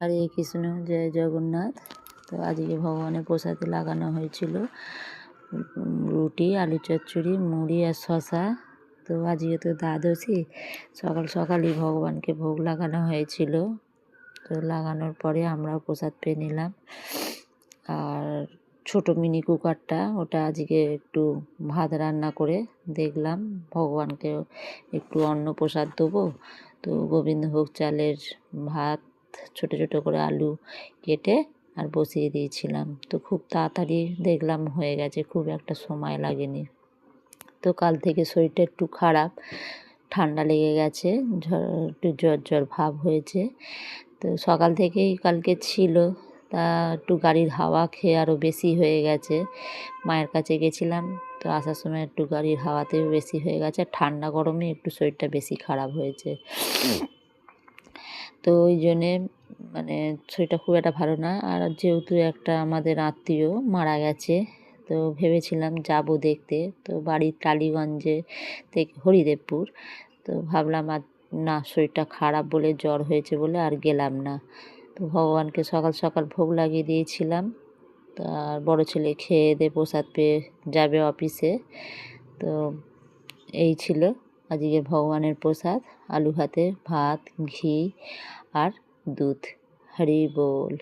হরে কৃষ্ণ, জয় জগন্নাথ। তো আজকে ভগবানের প্রসাদে লাগানো হয়েছিল রুটি, আলু চচ্চড়ি, মুড়ি আর শশা। তো আজকে তো দ্বাদশী, সকাল সকালই ভগবানকে ভোগ লাগানো হয়েছিল। তো লাগানোর পরে আমরাও প্রসাদ পেয়ে নিলাম। আর ছোটো মিনি কুকারটা, ওটা আজকে একটু ভাত রান্না করে দেখলাম ভগবানকে একটু অন্ন প্রসাদ দেবো। তো গোবিন্দভোগ চালের ভাত ছোট ছোট করে আলু কেটে আর বসিয়ে দিয়েছিলাম। তো খুব তাড়াতাড়ি দেখলাম হয়ে গেছে, খুব একটা সময় লাগেনি। তো কাল থেকে শরীরটা একটু খারাপ, ঠান্ডা লেগে গেছে, একটু জ্বর জ্বর ভাব হয়েছে। তো সকাল থেকেই কালকে ছিল, তা একটু গাড়ির হাওয়া খেয়ে আরও বেশি হয়ে গেছে। মায়ের কাছে গেছিলাম, তো আসার সময় একটু গাড়ির হাওয়াতেও বেশি হয়ে গেছে, ঠান্ডা গরমে একটু শরীরটা বেশি খারাপ হয়েছে। তো ওই জন্যে শরীরটা খুব একটা ভালো না। আর যেহেতু একটা আমাদের আত্মীয় মারা গেছে, তো ভেবেছিলাম যাব দেখতে। তো বাড়ির টালিগঞ্জে থেকে হরিদেবপুর। তো ভাবলাম আর না, শরীরটা খারাপ বলে, জ্বর হয়েছে বলে আর গেলাম না। তো ভগবানকে সকাল সকাল ভোগ লাগিয়ে দিয়েছিলাম। আর বড় ছেলে খেয়ে দিয়ে প্রসাদ পেয়ে যাবে অফিসে। তো এই ছিল আজকে ভগবানের প্রসাদ, আলু ভাতে ভাত, ঘি আর দুধ। হরি বল।